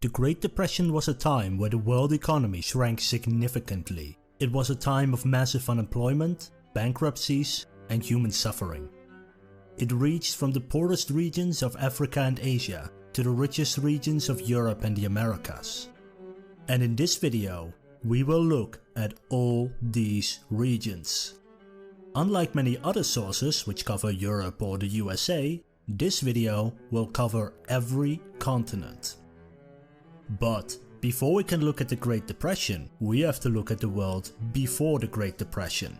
The Great Depression was a time where the world economy shrank significantly. It was a time of massive unemployment, bankruptcies, and human suffering. It reached from the poorest regions of Africa and Asia to the richest regions of Europe and the Americas. And in this video, we will look at all these regions. Unlike many other sources which cover Europe or the USA, this video will cover every continent. But before we can look at the Great Depression, we have to look at the world before the Great Depression.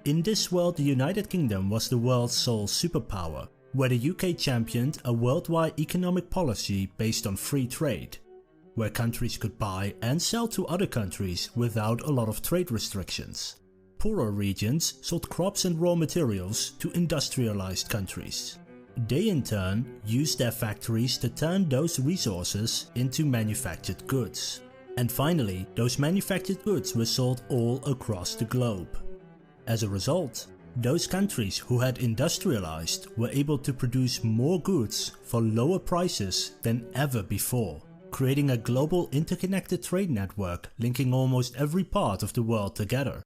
In this world, the United Kingdom was the world's sole superpower, where the UK championed a worldwide economic policy based on free trade, where countries could buy and sell to other countries without a lot of trade restrictions. Poorer regions sold crops and raw materials to industrialized countries. They in turn used their factories to turn those resources into manufactured goods. And finally, those manufactured goods were sold all across the globe. As a result, those countries who had industrialized were able to produce more goods for lower prices than ever before, creating a global interconnected trade network linking almost every part of the world together.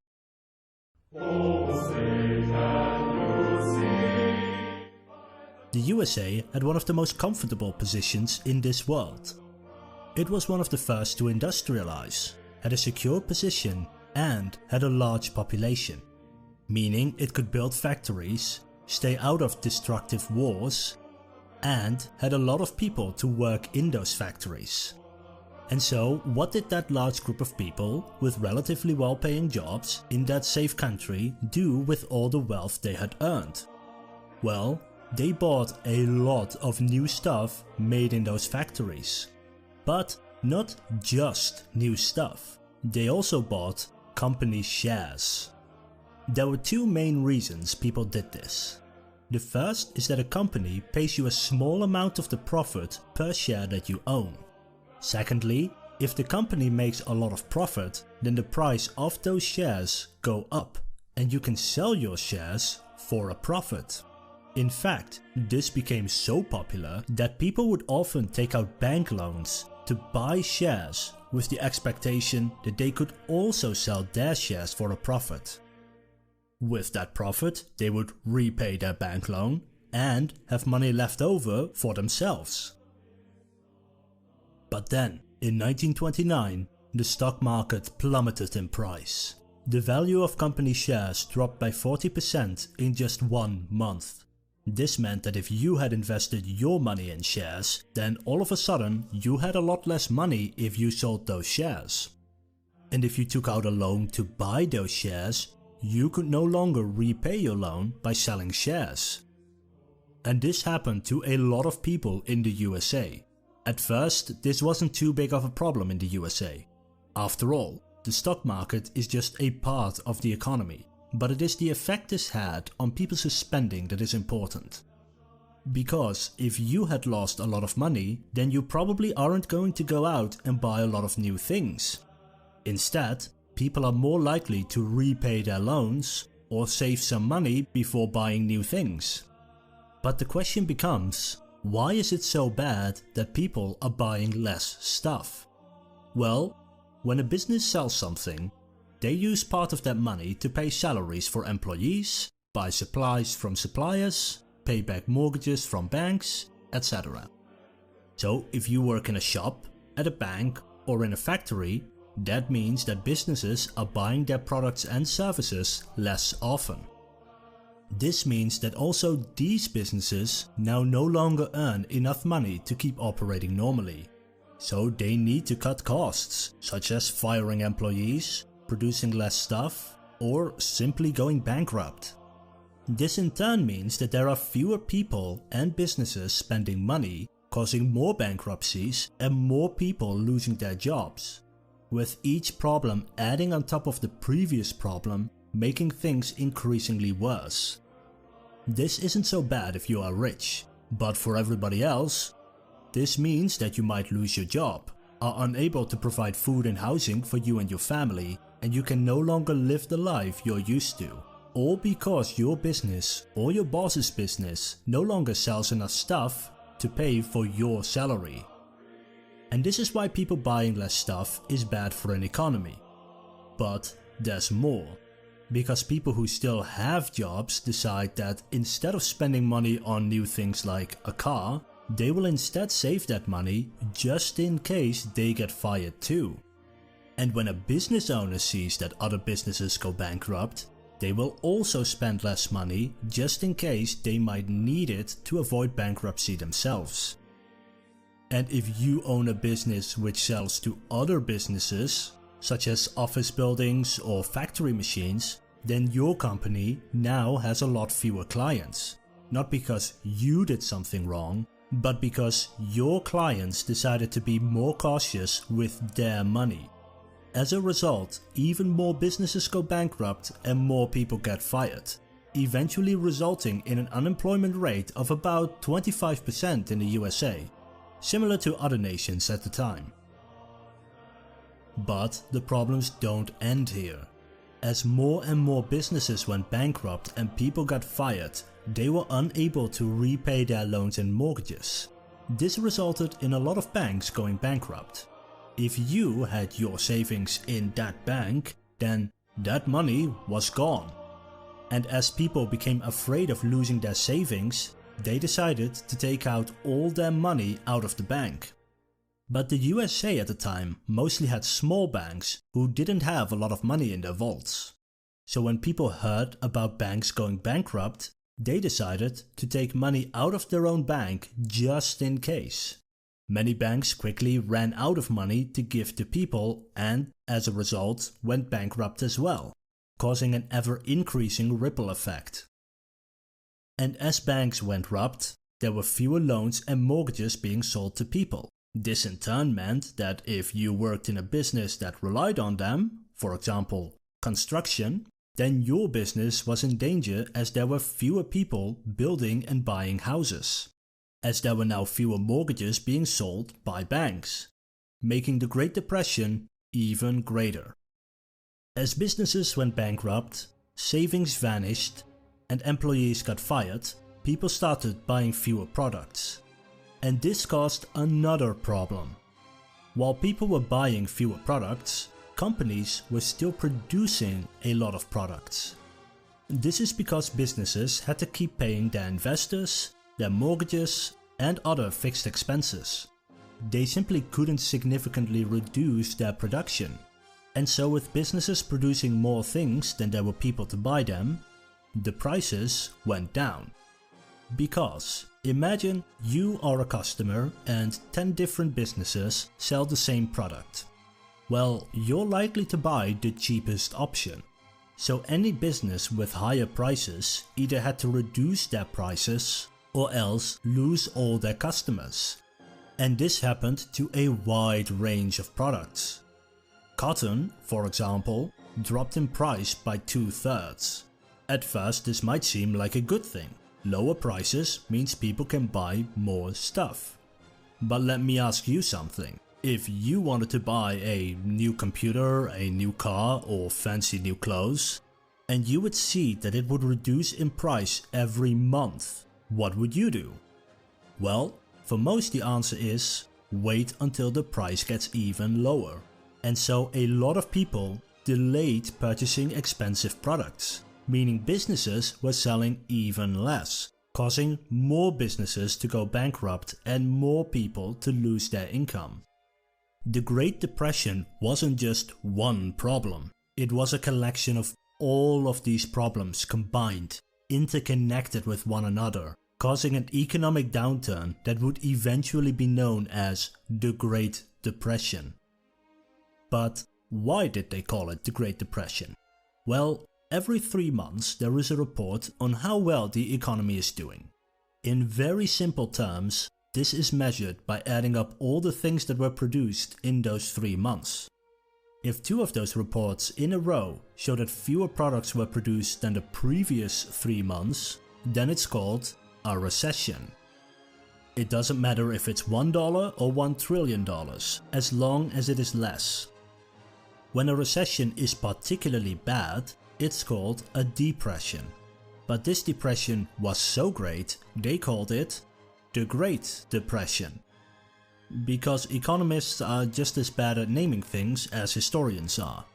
The USA had one of the most comfortable positions in this world. It was one of the first to industrialize, had a secure position, and had a large population, meaning it could build factories, stay out of destructive wars, and had a lot of people to work in those factories. And so, what did that large group of people with relatively well-paying jobs in that safe country do with all the wealth they had earned? Well, they bought a lot of new stuff made in those factories. But not just new stuff. They also bought company shares. There were two main reasons people did this. The first is that a company pays you a small amount of the profit per share that you own. Secondly, if the company makes a lot of profit, then the price of those shares go up and you can sell your shares for a profit. In fact, this became so popular that people would often take out bank loans to buy shares with the expectation that they could also sell their shares for a profit. With that profit, they would repay their bank loan and have money left over for themselves. But then, in 1929, the stock market plummeted in price. The value of company shares dropped by 40% in just 1 month. This meant that if you had invested your money in shares, then all of a sudden you had a lot less money if you sold those shares. And if you took out a loan to buy those shares, you could no longer repay your loan by selling shares. And this happened to a lot of people in the USA. At first, this wasn't too big of a problem in the USA. After all, the stock market is just a part of the economy, but it is the effect this had on people's spending that is important. Because if you had lost a lot of money, then you probably aren't going to go out and buy a lot of new things. Instead, people are more likely to repay their loans or save some money before buying new things. But the question becomes, why is it so bad that people are buying less stuff? Well, when a business sells something, they use part of that money to pay salaries for employees, buy supplies from suppliers, pay back mortgages from banks, etc. So if you work in a shop, at a bank, or in a factory, that means that businesses are buying their products and services less often. This means that also these businesses now no longer earn enough money to keep operating normally. So they need to cut costs, such as firing employees, producing less stuff, or simply going bankrupt. This in turn means that there are fewer people and businesses spending money, causing more bankruptcies and more people losing their jobs, with each problem adding on top of the previous problem, making things increasingly worse. This isn't so bad if you are rich, but for everybody else, this means that you might lose your job, are unable to provide food and housing for you and your family, and you can no longer live the life you're used to. All because your business or your boss's business no longer sells enough stuff to pay for your salary. And this is why people buying less stuff is bad for an economy. But there's more. Because people who still have jobs decide that instead of spending money on new things like a car, they will instead save that money just in case they get fired too. And when a business owner sees that other businesses go bankrupt, they will also spend less money just in case they might need it to avoid bankruptcy themselves. And if you own a business which sells to other businesses, such as office buildings or factory machines, then your company now has a lot fewer clients. Not because you did something wrong, but because your clients decided to be more cautious with their money. As a result, even more businesses go bankrupt and more people get fired, eventually resulting in an unemployment rate of about 25% in the USA, similar to other nations at the time. But the problems don't end here. As more and more businesses went bankrupt and people got fired, they were unable to repay their loans and mortgages. This resulted in a lot of banks going bankrupt. If you had your savings in that bank, then that money was gone. And as people became afraid of losing their savings, they decided to take out all their money out of the bank. But the USA at the time mostly had small banks who didn't have a lot of money in their vaults. So when people heard about banks going bankrupt, they decided to take money out of their own bank just in case. Many banks quickly ran out of money to give to people and, as a result, went bankrupt as well, causing an ever-increasing ripple effect. And as banks went bankrupt, there were fewer loans and mortgages being sold to people. This in turn meant that if you worked in a business that relied on them, for example, construction, then your business was in danger as there were fewer people building and buying houses, as there were now fewer mortgages being sold by banks, making the Great Depression even greater. As businesses went bankrupt, savings vanished, and employees got fired, people started buying fewer products. And this caused another problem. While people were buying fewer products, companies were still producing a lot of products. This is because businesses had to keep paying their investors, their mortgages, and other fixed expenses. They simply couldn't significantly reduce their production. And so with businesses producing more things than there were people to buy them, the prices went down. Because imagine you are a customer and 10 different businesses sell the same product. Well, you're likely to buy the cheapest option. So any business with higher prices either had to reduce their prices or else lose all their customers. And this happened to a wide range of products. Cotton, for example, dropped in price by 2/3. At first this might seem like a good thing. Lower prices means people can buy more stuff. But let me ask you something. If you wanted to buy a new computer, a new car, or fancy new clothes, and you would see that it would reduce in price every month, what would you do? Well, for most the answer is wait until the price gets even lower. And so a lot of people delayed purchasing expensive products, meaning businesses were selling even less, causing more businesses to go bankrupt and more people to lose their income. The Great Depression wasn't just one problem, it was a collection of all of these problems combined, interconnected with one another, causing an economic downturn that would eventually be known as the Great Depression. But why did they call it the Great Depression? Well, every 3 months there is a report on how well the economy is doing. In very simple terms, this is measured by adding up all the things that were produced in those 3 months. If 2 of those reports in a row show that fewer products were produced than the previous 3 months, then it's called a recession. It doesn't matter if it's $1 or $1 trillion, as long as it is less. When a recession is particularly bad, it's called a depression. But this depression was so great, they called it the Great Depression. because economists are just as bad at naming things as historians are.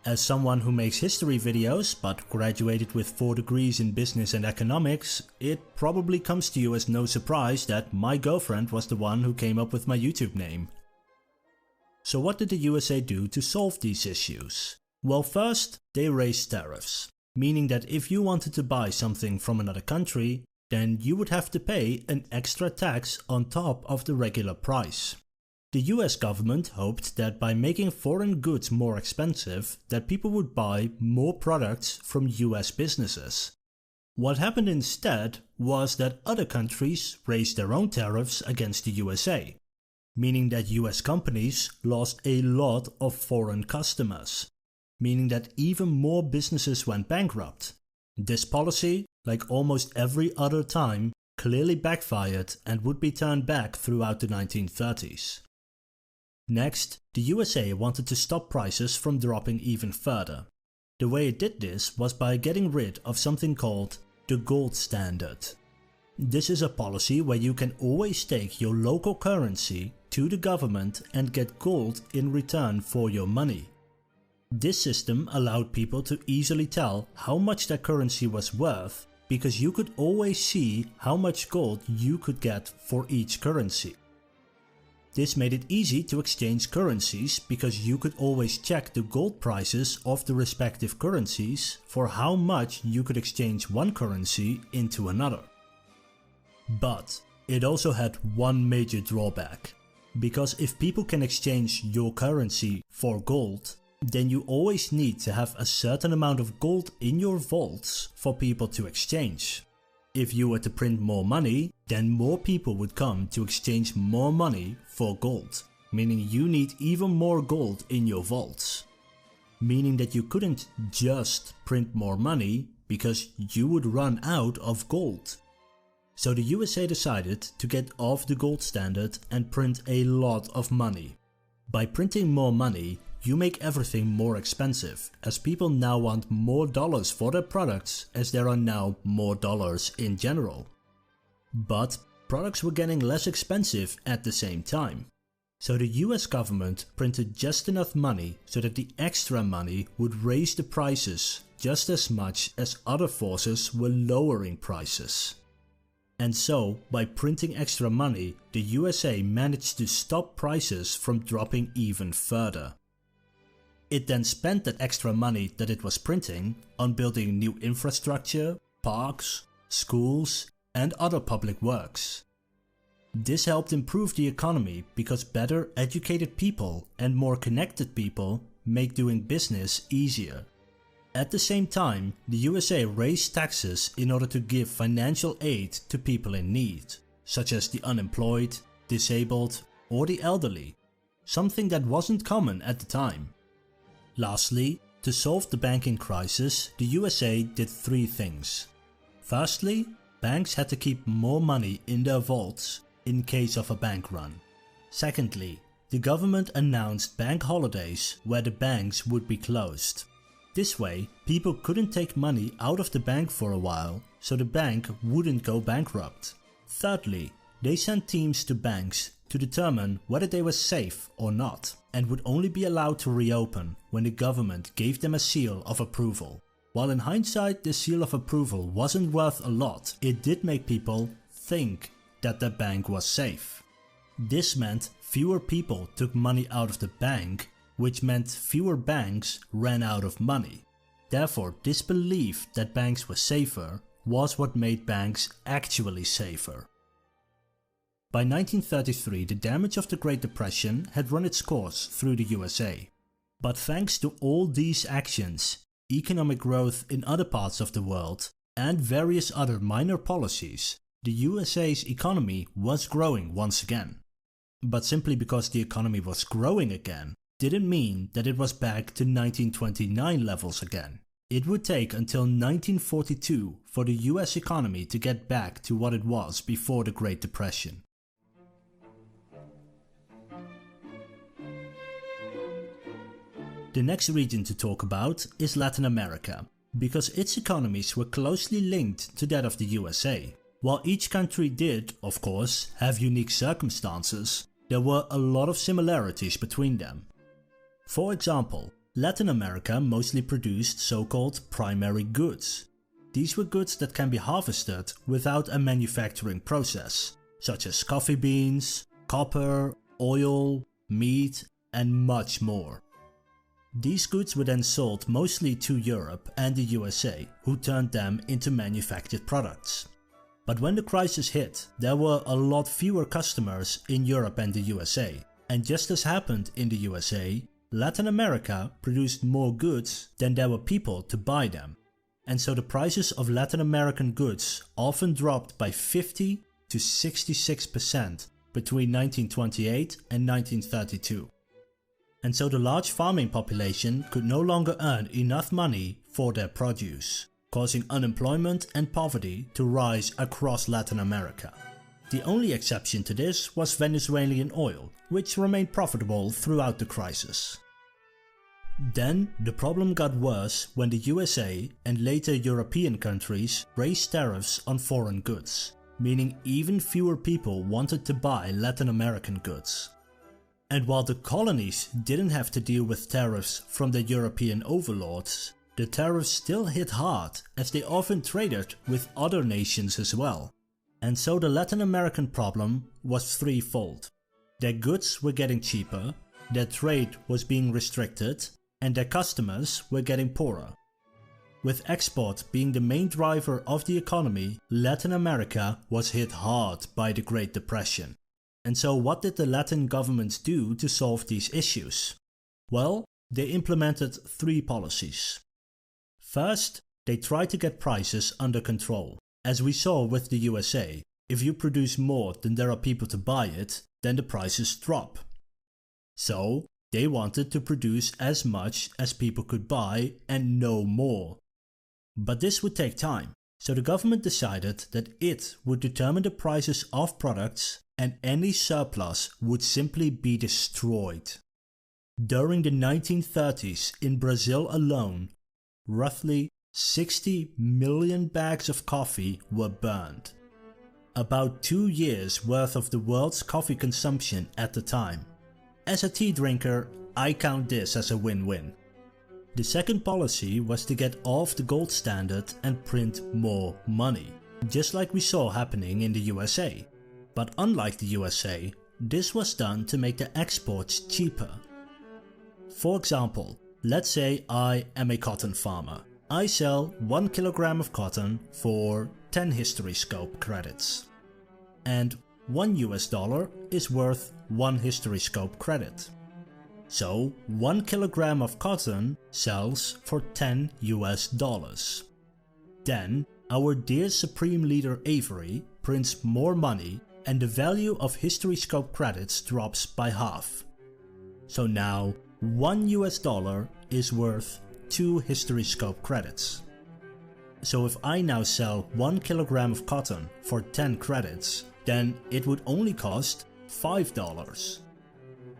As someone who makes history videos but graduated with 4 degrees in business and economics, it probably comes to you as no surprise that my girlfriend was the one who came up with my YouTube name. So what did the USA do to solve these issues? Well, first, they raised tariffs, meaning that if you wanted to buy something from another country, then you would have to pay an extra tax on top of the regular price. The US government hoped that by making foreign goods more expensive, that people would buy more products from US businesses. What happened instead was that other countries raised their own tariffs against the USA, meaning that US companies lost a lot of foreign customers, meaning that even more businesses went bankrupt. This policy, like almost every other time, clearly backfired and would be turned back throughout the 1930s. Next, the USA wanted to stop prices from dropping even further. The way it did this was by getting rid of something called the gold standard. This is a policy where you can always take your local currency to the government and get gold in return for your money. This system allowed people to easily tell how much their currency was worth because you could always see how much gold you could get for each currency. This made it easy to exchange currencies because you could always check the gold prices of the respective currencies for how much you could exchange one currency into another. But it also had one major drawback, because if people can exchange your currency for gold, then you always need to have a certain amount of gold in your vaults for people to exchange. If you were to print more money, then more people would come to exchange more money for gold, meaning you need even more gold in your vaults. Meaning that you couldn't just print more money because you would run out of gold. So the USA decided to get off the gold standard and print a lot of money. By printing more money, you make everything more expensive, as people now want more dollars for their products as there are now more dollars in general. But products were getting less expensive at the same time. So the US government printed just enough money so that the extra money would raise the prices just as much as other forces were lowering prices. And so, by printing extra money, the USA managed to stop prices from dropping even further. It then spent that extra money that it was printing on building new infrastructure, parks, schools, and other public works. This helped improve the economy because better educated people and more connected people make doing business easier. At the same time, the USA raised taxes in order to give financial aid to people in need, such as the unemployed, disabled, or the elderly, something that wasn't common at the time. Lastly, to solve the banking crisis, the USA did 3 things. Firstly, banks had to keep more money in their vaults in case of a bank run. Secondly, the government announced bank holidays where the banks would be closed. This way, people couldn't take money out of the bank for a while, so the bank wouldn't go bankrupt. Thirdly, they sent teams to banks to determine whether they were safe or not, and would only be allowed to reopen when the government gave them a seal of approval. While in hindsight the seal of approval wasn't worth a lot, it did make people think that the bank was safe. This meant fewer people took money out of the bank, which meant fewer banks ran out of money. Therefore, this belief that banks were safer was what made banks actually safer. By 1933, the damage of the Great Depression had run its course through the USA. But thanks to all these actions, economic growth in other parts of the world, and various other minor policies, the USA's economy was growing once again. But simply because the economy was growing again, didn't mean that it was back to 1929 levels again. It would take until 1942 for the US economy to get back to what it was before the Great Depression. The next region to talk about is Latin America, because its economies were closely linked to that of the USA. While each country did, of course, have unique circumstances, there were a lot of similarities between them. For example, Latin America mostly produced so-called primary goods. These were goods that can be harvested without a manufacturing process, such as coffee beans, copper, oil, meat, and much more. These goods were then sold mostly to Europe and the USA, who turned them into manufactured products. But when the crisis hit, there were a lot fewer customers in Europe and the USA, and just as happened in the USA, Latin America produced more goods than there were people to buy them. And so the prices of Latin American goods often dropped by 50 to 66% between 1928 and 1932. And so the large farming population could no longer earn enough money for their produce, causing unemployment and poverty to rise across Latin America. The only exception to this was Venezuelan oil, which remained profitable throughout the crisis. Then the problem got worse when the USA and later European countries raised tariffs on foreign goods, meaning even fewer people wanted to buy Latin American goods. And while the colonies didn't have to deal with tariffs from the European overlords, the tariffs still hit hard as they often traded with other nations as well. And so the Latin American problem was threefold. Their goods were getting cheaper, their trade was being restricted, and their customers were getting poorer. With export being the main driver of the economy, Latin America was hit hard by the Great Depression. And so what did the Latin governments do to solve these issues? Well, they implemented three policies. First, they tried to get prices under control. As we saw with the USA, if you produce more than there are people to buy it, then the prices drop. So, they wanted to produce as much as people could buy and no more. But this would take time, so the government decided that it would determine the prices of products and any surplus would simply be destroyed. During the 1930s in Brazil alone, roughly 60 million bags of coffee were burned. About 2 years worth of the world's coffee consumption at the time. As a tea drinker, I count this as a win-win. The second policy was to get off the gold standard and print more money, just like we saw happening in the USA. But unlike the USA, this was done to make the exports cheaper. For example, let's say I am a cotton farmer. I sell 1 kilogram of cotton for 10 HistoryScope credits. And $1 is worth 1 HistoryScope credit. So 1 kilogram of cotton sells for $10. Then our dear Supreme Leader Avery prints more money and the value of HistoryScope credits drops by half. So now $1 is worth 2 HistoryScope credits. So if I now sell 1 kilogram of cotton for 10 credits, then it would only cost $5.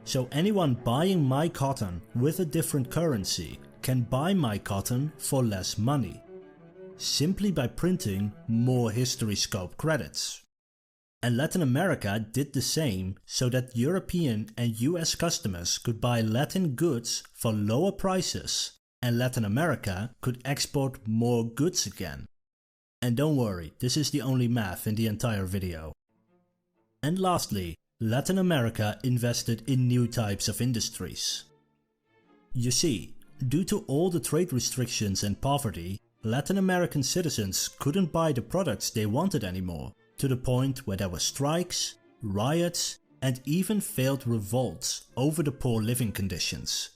So anyone buying my cotton with a different currency can buy my cotton for less money, simply by printing more HistoryScope credits. And Latin America did the same so that European and US customers could buy Latin goods for lower prices, and Latin America could export more goods again. And don't worry, this is the only math in the entire video. And lastly, Latin America invested in new types of industries. You see, due to all the trade restrictions and poverty, Latin American citizens couldn't buy the products they wanted anymore, to the point where there were strikes, riots, and even failed revolts over the poor living conditions.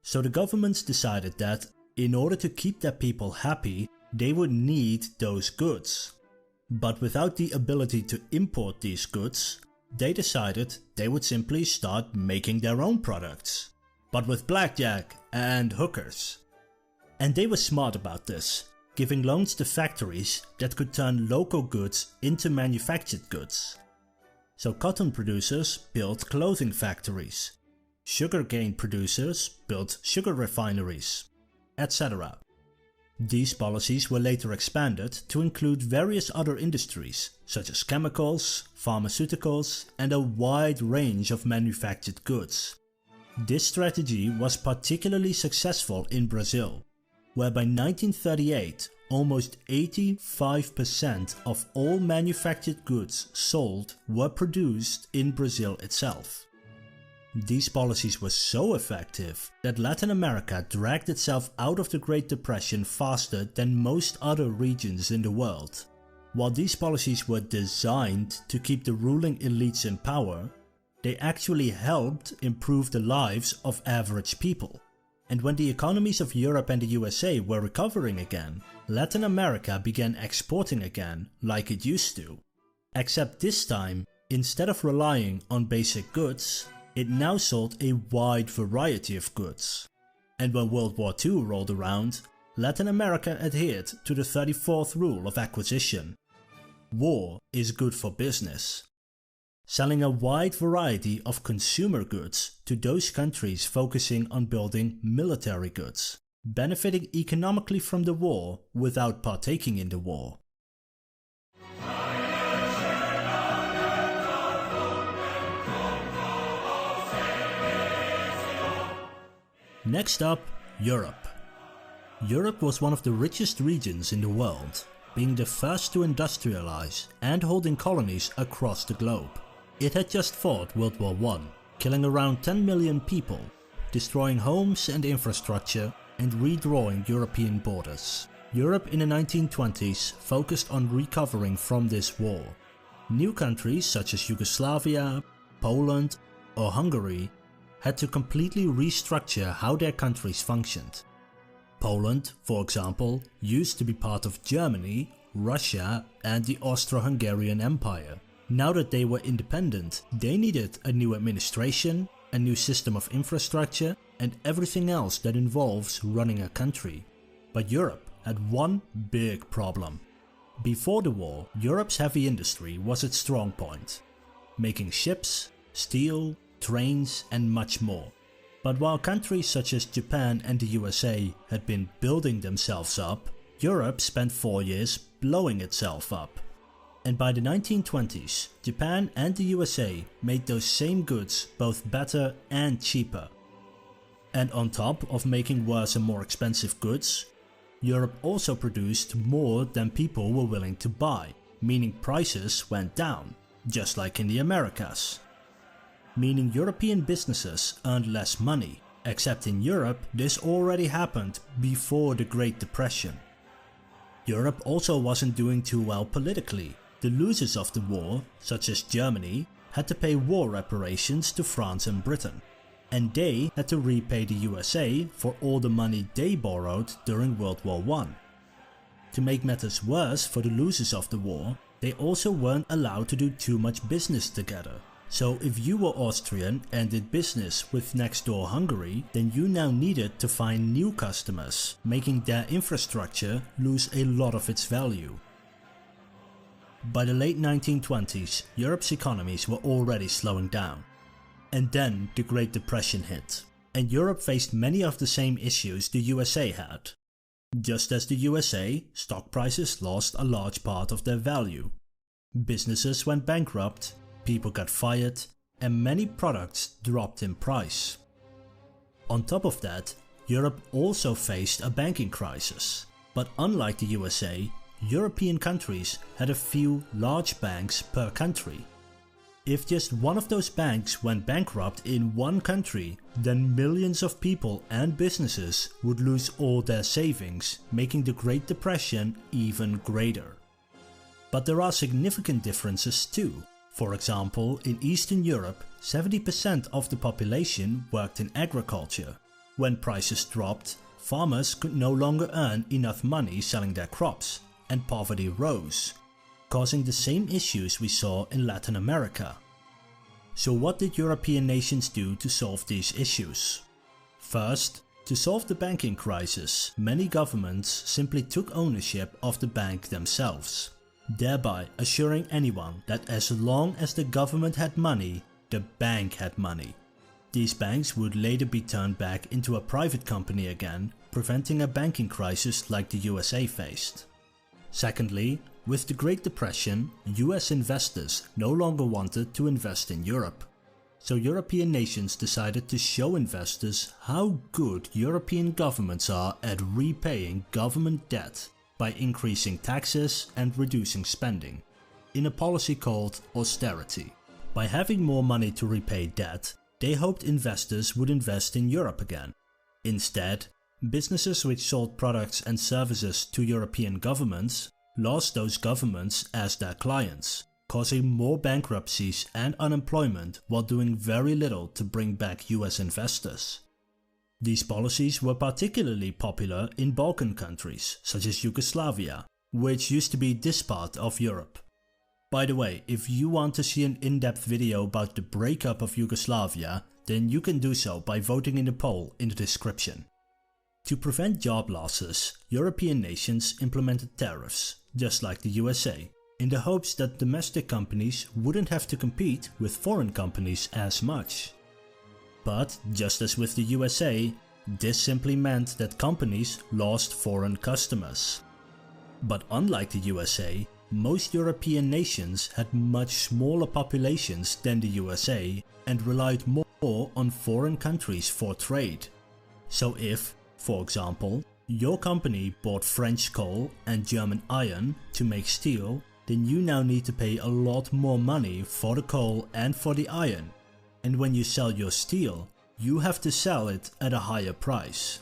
So the governments decided that, in order to keep their people happy, they would need those goods. But without the ability to import these goods, they decided they would simply start making their own products, but with blackjack and hookers. And they were smart about this, giving loans to factories that could turn local goods into manufactured goods. So cotton producers built clothing factories, sugarcane producers built sugar refineries, etc. These policies were later expanded to include various other industries, such as chemicals, pharmaceuticals, and a wide range of manufactured goods. This strategy was particularly successful in Brazil, where by 1938 almost 85% of all manufactured goods sold were produced in Brazil itself. These policies were so effective that Latin America dragged itself out of the Great Depression faster than most other regions in the world. While these policies were designed to keep the ruling elites in power, they actually helped improve the lives of average people. And when the economies of Europe and the USA were recovering again, Latin America began exporting again like it used to. Except this time, instead of relying on basic goods, it now sold a wide variety of goods. And when World War II rolled around, Latin America adhered to the 34th rule of acquisition. War is good for business. Selling a wide variety of consumer goods to those countries focusing on building military goods, benefiting economically from the war without partaking in the war. Next up, Europe. Europe was one of the richest regions in the world, being the first to industrialize and holding colonies across the globe. It had just fought World War I, killing around 10 million people, destroying homes and infrastructure, and redrawing European borders. Europe in the 1920s focused on recovering from this war. New countries such as Yugoslavia, Poland, or Hungary had to completely restructure how their countries functioned. Poland, for example, used to be part of Germany, Russia, and the Austro-Hungarian Empire. Now that they were independent, they needed a new administration, a new system of infrastructure, and everything else that involves running a country. But Europe had one big problem. Before the war, Europe's heavy industry was its strong point, making ships, steel, trains, and much more. But while countries such as Japan and the USA had been building themselves up, Europe spent 4 years blowing itself up. And by the 1920s, Japan and the USA made those same goods both better and cheaper. And on top of making worse and more expensive goods, Europe also produced more than people were willing to buy, meaning prices went down, just like in the Americas. Meaning European businesses earned less money, except in Europe this already happened before the Great Depression. Europe also wasn't doing too well politically. The losers of the war, such as Germany, had to pay war reparations to France and Britain, and they had to repay the USA for all the money they borrowed during World War I. To make matters worse for the losers of the war, they also weren't allowed to do too much business together. So if you were Austrian and did business with next door Hungary, then you now needed to find new customers, making their infrastructure lose a lot of its value. By the late 1920s, Europe's economies were already slowing down. And then the Great Depression hit, and Europe faced many of the same issues the USA had. Just as the USA, stock prices lost a large part of their value. Businesses went bankrupt, people got fired, and many products dropped in price. On top of that, Europe also faced a banking crisis. But unlike the USA, European countries had a few large banks per country. If just one of those banks went bankrupt in one country, then millions of people and businesses would lose all their savings, making the Great Depression even greater. But there are significant differences too. For example, in Eastern Europe, 70% of the population worked in agriculture. When prices dropped, farmers could no longer earn enough money selling their crops, and poverty rose, causing the same issues we saw in Latin America. So what did European nations do to solve these issues? First, to solve the banking crisis, many governments simply took ownership of the bank themselves, thereby assuring anyone that as long as the government had money, the bank had money. These banks would later be turned back into a private company again, preventing a banking crisis like the USA faced. Secondly, with the Great Depression, US investors no longer wanted to invest in Europe. So European nations decided to show investors how good European governments are at repaying government debt by increasing taxes and reducing spending, in a policy called austerity. By having more money to repay debt, they hoped investors would invest in Europe again. Instead, businesses which sold products and services to European governments lost those governments as their clients, causing more bankruptcies and unemployment while doing very little to bring back US investors. These policies were particularly popular in Balkan countries such as Yugoslavia, which used to be this part of Europe. By the way, if you want to see an in-depth video about the breakup of Yugoslavia, then you can do so by voting in the poll in the description. To prevent job losses, European nations implemented tariffs, just like the USA, in the hopes that domestic companies wouldn't have to compete with foreign companies as much. But just as with the USA, this simply meant that companies lost foreign customers. But unlike the USA, most European nations had much smaller populations than the USA and relied more on foreign countries for trade. So if, for example, your company bought French coal and German iron to make steel, then you now need to pay a lot more money for the coal and for the iron. And when you sell your steel, you have to sell it at a higher price.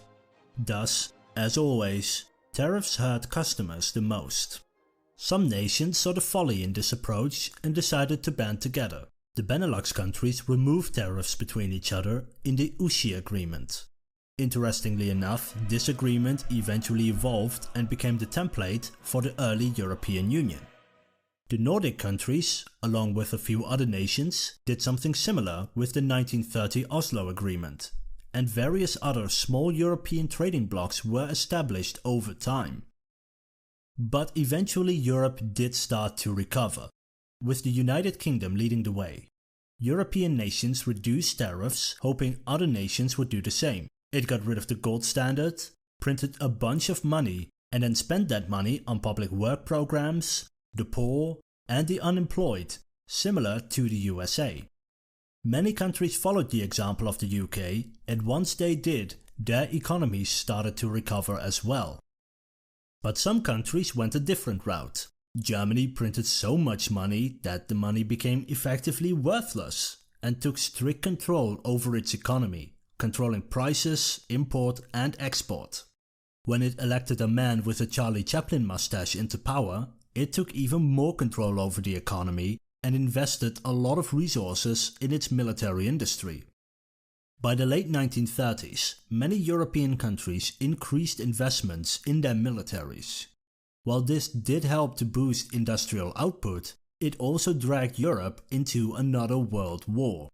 Thus, as always, tariffs hurt customers the most. Some nations saw the folly in this approach and decided to band together. The Benelux countries removed tariffs between each other in the UCI agreement. Interestingly enough, this agreement eventually evolved and became the template for the early European Union. The Nordic countries, along with a few other nations, did something similar with the 1930 Oslo Agreement, and various other small European trading blocs were established over time. But eventually Europe did start to recover, with the United Kingdom leading the way. European nations reduced tariffs, hoping other nations would do the same. It got rid of the gold standard, printed a bunch of money, and then spent that money on public work programs, the poor, and the unemployed, similar to the USA. Many countries followed the example of the UK, and once they did, their economies started to recover as well. But some countries went a different route. Germany printed so much money that the money became effectively worthless and took strict control over its economy, controlling prices, import and export. When it elected a man with a Charlie Chaplin mustache into power, it took even more control over the economy and invested a lot of resources in its military industry. By the late 1930s, many European countries increased investments in their militaries. While this did help to boost industrial output, it also dragged Europe into another world war.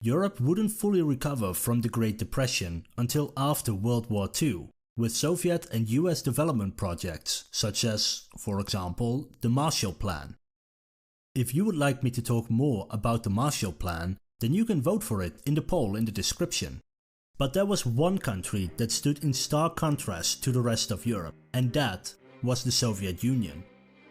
Europe wouldn't fully recover from the Great Depression until after World War II, with Soviet and US development projects such as, for example, the Marshall Plan. If you would like me to talk more about the Marshall Plan, then you can vote for it in the poll in the description. But there was one country that stood in stark contrast to the rest of Europe, and that was the Soviet Union.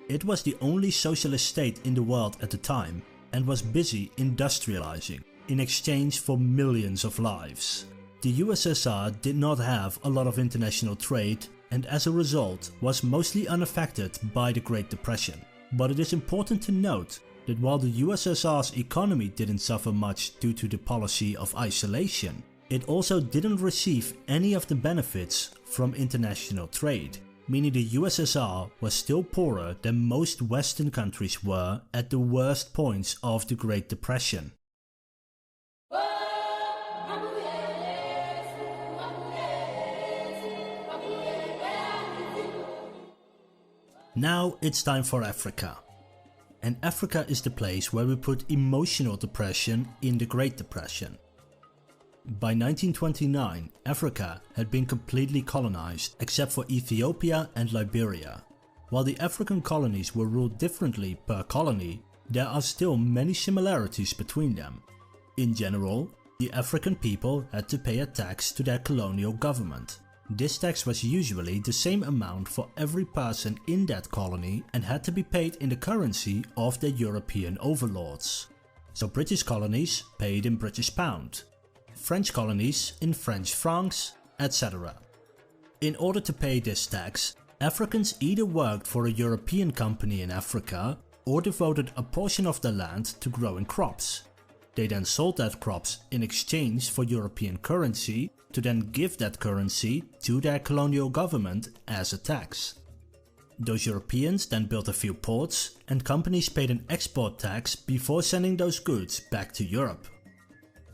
It was the only socialist state in the world at the time and was busy industrializing in exchange for millions of lives. The USSR did not have a lot of international trade and as a result was mostly unaffected by the Great Depression. But it is important to note that while the USSR's economy didn't suffer much due to the policy of isolation, it also didn't receive any of the benefits from international trade, meaning the USSR was still poorer than most Western countries were at the worst points of the Great Depression. Now it's time for Africa. And Africa is the place where we put emotional depression in the Great Depression. By 1929, Africa had been completely colonized except for Ethiopia and Liberia. While the African colonies were ruled differently per colony, there are still many similarities between them. In general, the African people had to pay a tax to their colonial government. This tax was usually the same amount for every person in that colony and had to be paid in the currency of the European overlords. So British colonies paid in British pound, French colonies in French francs, etc. In order to pay this tax, Africans either worked for a European company in Africa or devoted a portion of the land to growing crops. They then sold that crops in exchange for European currency to then give that currency to their colonial government as a tax. Those Europeans then built a few ports and companies paid an export tax before sending those goods back to Europe.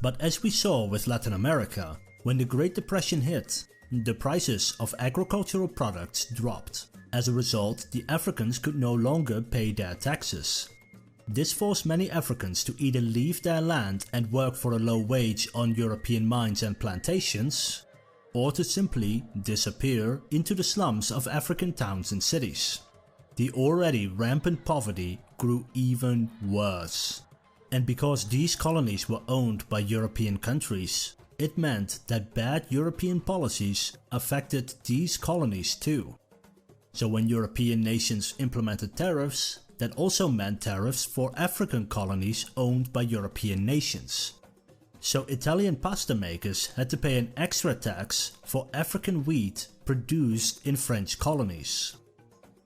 But as we saw with Latin America, when the Great Depression hit, the prices of agricultural products dropped. As a result, the Africans could no longer pay their taxes. This forced many Africans to either leave their land and work for a low wage on European mines and plantations, or to simply disappear into the slums of African towns and cities. The already rampant poverty grew even worse. And because these colonies were owned by European countries, it meant that bad European policies affected these colonies too. So when European nations implemented tariffs, that also meant tariffs for African colonies owned by European nations. So Italian pasta makers had to pay an extra tax for African wheat produced in French colonies.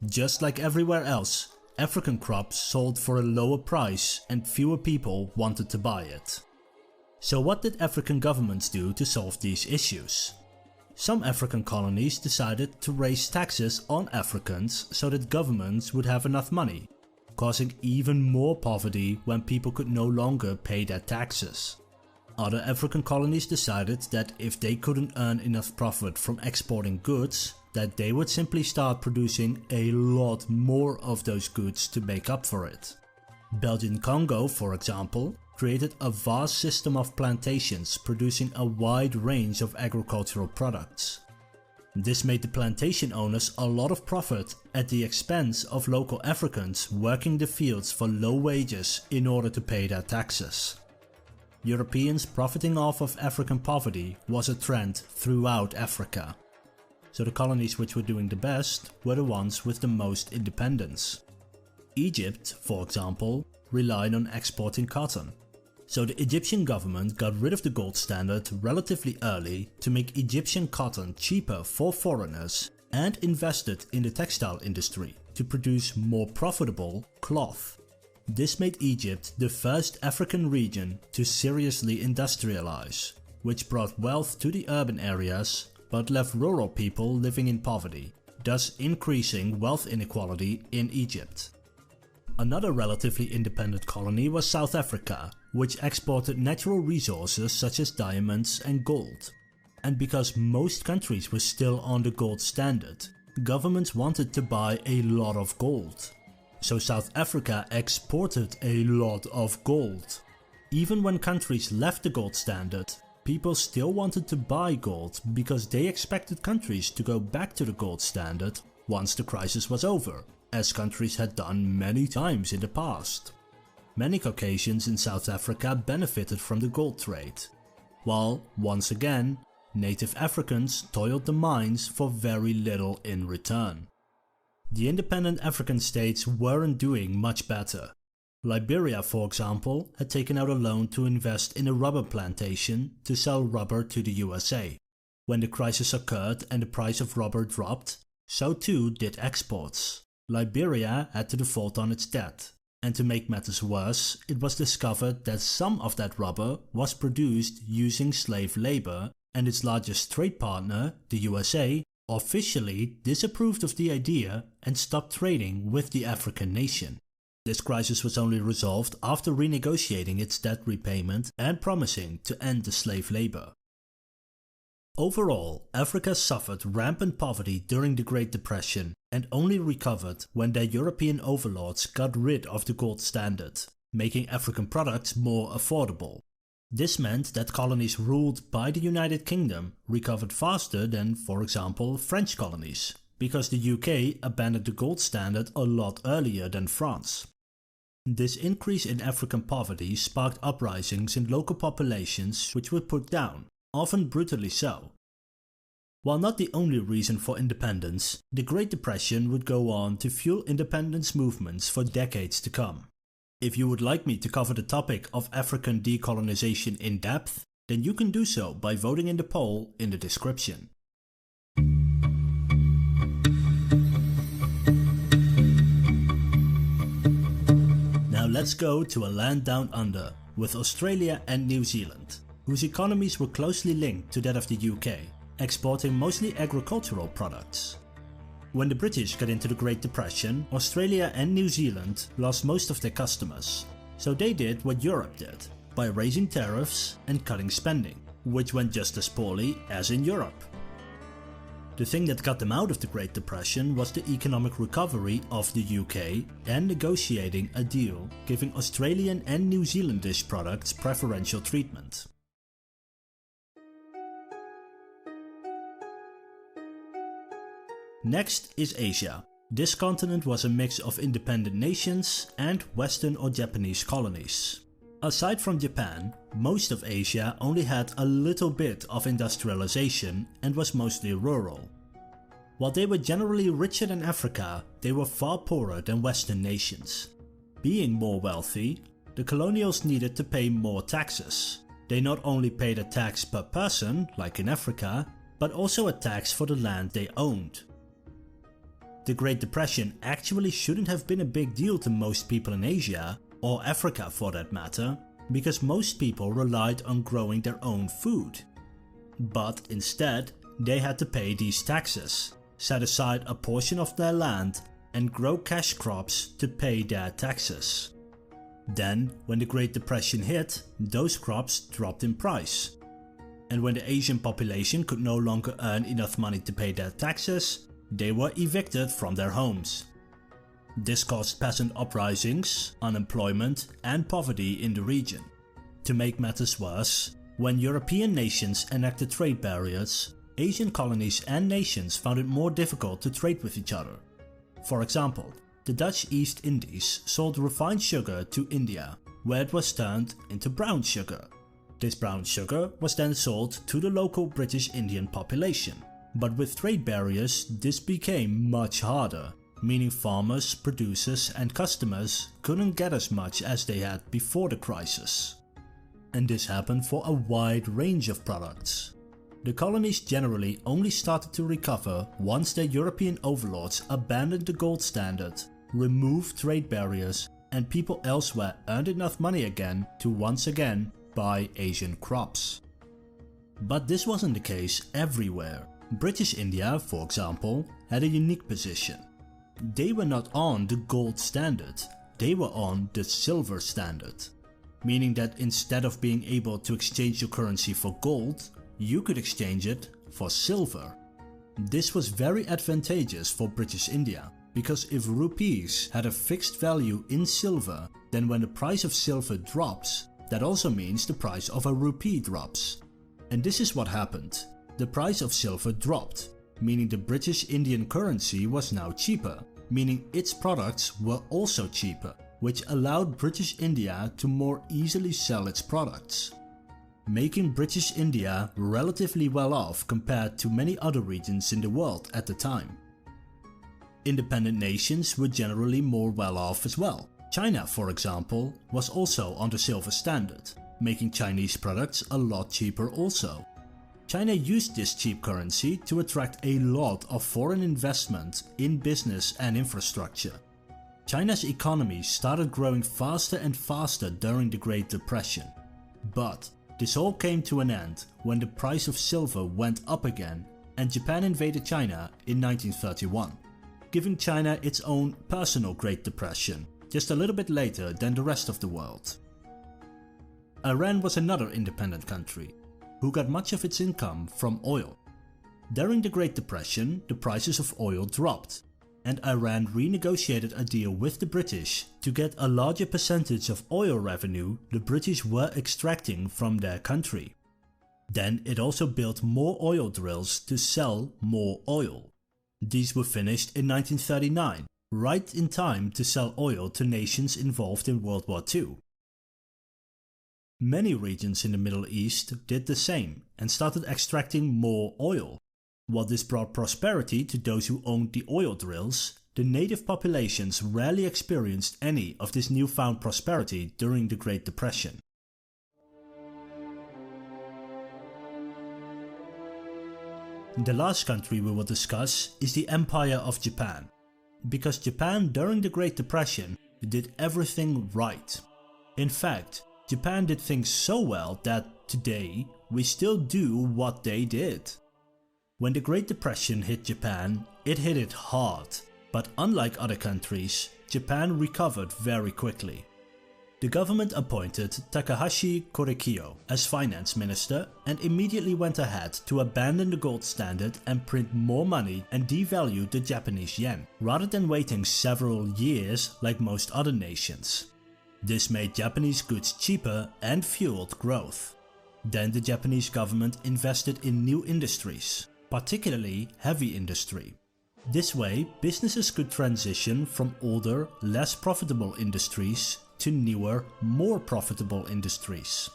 Just like everywhere else, African crops sold for a lower price and fewer people wanted to buy it. So what did African governments do to solve these issues? Some African colonies decided to raise taxes on Africans so that governments would have enough money, causing even more poverty when people could no longer pay their taxes. Other African colonies decided that if they couldn't earn enough profit from exporting goods, that they would simply start producing a lot more of those goods to make up for it. Belgian Congo, for example, created a vast system of plantations producing a wide range of agricultural products. This made the plantation owners a lot of profit at the expense of local Africans working the fields for low wages in order to pay their taxes. Europeans profiting off of African poverty was a trend throughout Africa. So the colonies which were doing the best were the ones with the most independence. Egypt, for example, relied on exporting cotton. So the Egyptian government got rid of the gold standard relatively early to make Egyptian cotton cheaper for foreigners and invested in the textile industry to produce more profitable cloth. This made Egypt the first African region to seriously industrialize, which brought wealth to the urban areas but left rural people living in poverty, thus increasing wealth inequality in Egypt. Another relatively independent colony was South Africa, which exported natural resources such as diamonds and gold. And because most countries were still on the gold standard, governments wanted to buy a lot of gold. So South Africa exported a lot of gold. Even when countries left the gold standard, people still wanted to buy gold because they expected countries to go back to the gold standard once the crisis was over, as countries had done many times in the past. Many Caucasians in South Africa benefited from the gold trade, while, once again, native Africans toiled the mines for very little in return. The independent African states weren't doing much better. Liberia, for example, had taken out a loan to invest in a rubber plantation to sell rubber to the USA. When the crisis occurred and the price of rubber dropped, so too did exports. Liberia had to default on its debt. And to make matters worse, it was discovered that some of that rubber was produced using slave labor, and its largest trade partner, the USA, officially disapproved of the idea and stopped trading with the African nation. This crisis was only resolved after renegotiating its debt repayment and promising to end the slave labor. Overall, Africa suffered rampant poverty during the Great Depression and only recovered when their European overlords got rid of the gold standard, making African products more affordable. This meant that colonies ruled by the United Kingdom recovered faster than, for example, French colonies, because the UK abandoned the gold standard a lot earlier than France. This increase in African poverty sparked uprisings in local populations which were put down, often brutally so. While not the only reason for independence, the Great Depression would go on to fuel independence movements for decades to come. If you would like me to cover the topic of African decolonization in depth, then you can do so by voting in the poll in the description. Now let's go to a land down under, with Australia and New Zealand, whose economies were closely linked to that of the UK, exporting mostly agricultural products. When the British got into the Great Depression, Australia and New Zealand lost most of their customers, so they did what Europe did, by raising tariffs and cutting spending, which went just as poorly as in Europe. The thing that got them out of the Great Depression was the economic recovery of the UK and negotiating a deal giving Australian and New Zealandish products preferential treatment. Next is Asia. This continent was a mix of independent nations and Western or Japanese colonies. Aside from Japan, most of Asia only had a little bit of industrialization and was mostly rural. While they were generally richer than Africa, they were far poorer than Western nations. Being more wealthy, the colonials needed to pay more taxes. They not only paid a tax per person, like in Africa, but also a tax for the land they owned. The Great Depression actually shouldn't have been a big deal to most people in Asia, or Africa for that matter, because most people relied on growing their own food. But instead, they had to pay these taxes, set aside a portion of their land and grow cash crops to pay their taxes. Then, when the Great Depression hit, those crops dropped in price. And when the Asian population could no longer earn enough money to pay their taxes, they were evicted from their homes. This caused peasant uprisings, unemployment and poverty in the region. To make matters worse, when European nations enacted trade barriers, Asian colonies and nations found it more difficult to trade with each other. For example, the Dutch East Indies sold refined sugar to India, where it was turned into brown sugar. This brown sugar was then sold to the local British Indian population. But with trade barriers, this became much harder, meaning farmers, producers and customers couldn't get as much as they had before the crisis. And this happened for a wide range of products. The colonies generally only started to recover once their European overlords abandoned the gold standard, removed trade barriers, and people elsewhere earned enough money again to once again buy Asian crops. But this wasn't the case everywhere. British India, for example, had a unique position. They were not on the gold standard, they were on the silver standard. Meaning that instead of being able to exchange your currency for gold, you could exchange it for silver. This was very advantageous for British India, because if rupees had a fixed value in silver, then when the price of silver drops, that also means the price of a rupee drops. And this is what happened. The price of silver dropped, meaning the British Indian currency was now cheaper, meaning its products were also cheaper, which allowed British India to more easily sell its products, making British India relatively well off compared to many other regions in the world at the time. Independent nations were generally more well off as well. China, for example, was also on the silver standard, making Chinese products a lot cheaper also. China used this cheap currency to attract a lot of foreign investment in business and infrastructure. China's economy started growing faster and faster during the Great Depression. But this all came to an end when the price of silver went up again and Japan invaded China in 1931, giving China its own personal Great Depression, just a little bit later than the rest of the world. Iran was another independent country, who got much of its income from oil. During the Great Depression, the prices of oil dropped, and Iran renegotiated a deal with the British to get a larger percentage of oil revenue the British were extracting from their country. Then it also built more oil drills to sell more oil. These were finished in 1939, right in time to sell oil to nations involved in World War II. Many regions in the Middle East did the same and started extracting more oil. While this brought prosperity to those who owned the oil drills, the native populations rarely experienced any of this newfound prosperity during the Great Depression. The last country we will discuss is the Empire of Japan, because Japan during the Great Depression did everything right. In fact, Japan did things so well that today we still do what they did. When the Great Depression hit Japan, it hit it hard, but unlike other countries, Japan recovered very quickly. The government appointed Takahashi Korekiyo as finance minister and immediately went ahead to abandon the gold standard and print more money and devalue the Japanese yen, rather than waiting several years like most other nations. This made Japanese goods cheaper and fueled growth. Then the Japanese government invested in new industries, particularly heavy industry. This way, businesses could transition from older, less profitable industries to newer, more profitable industries.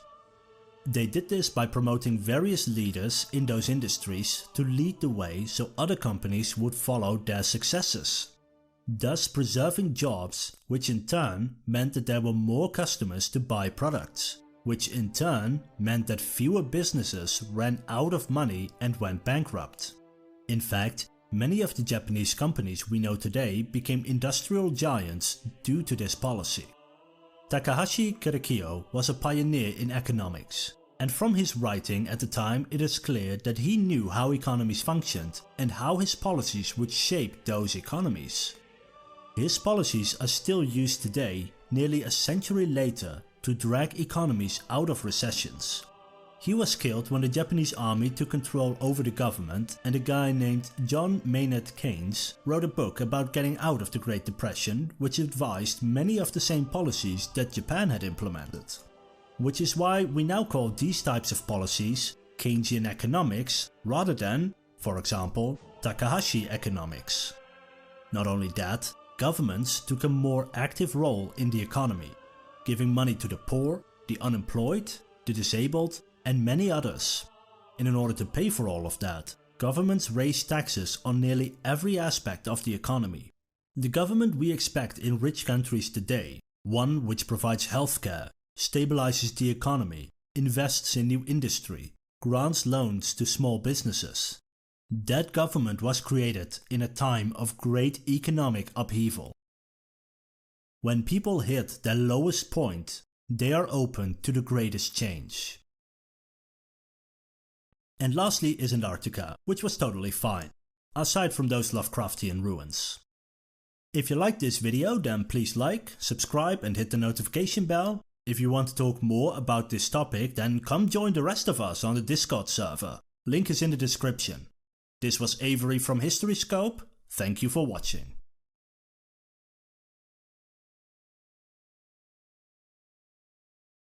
They did this by promoting various leaders in those industries to lead the way so other companies would follow their successes, thus preserving jobs, which in turn meant that there were more customers to buy products, which in turn meant that fewer businesses ran out of money and went bankrupt. In fact, many of the Japanese companies we know today became industrial giants due to this policy. Takahashi Korekiyo was a pioneer in economics, and from his writing at the time it is clear that he knew how economies functioned and how his policies would shape those economies. His policies are still used today, nearly a century later, to drag economies out of recessions. He was killed when the Japanese army took control over the government, and a guy named John Maynard Keynes wrote a book about getting out of the Great Depression, which advised many of the same policies that Japan had implemented. Which is why we now call these types of policies Keynesian economics rather than, for example, Takahashi economics. Not only that, governments took a more active role in the economy, giving money to the poor, the unemployed, the disabled, and many others. And in order to pay for all of that, governments raised taxes on nearly every aspect of the economy. The government we expect in rich countries today, one which provides healthcare, stabilizes the economy, invests in new industry, grants loans to small businesses. That government was created in a time of great economic upheaval. When people hit their lowest point, they are open to the greatest change. And lastly is Antarctica, which was totally fine, aside from those Lovecraftian ruins. If you liked this video, then please like, subscribe and hit the notification bell. If you want to talk more about this topic, then come join the rest of us on the Discord server. Link is in the description. This was Avery from HistoryScope. Thank you for watching.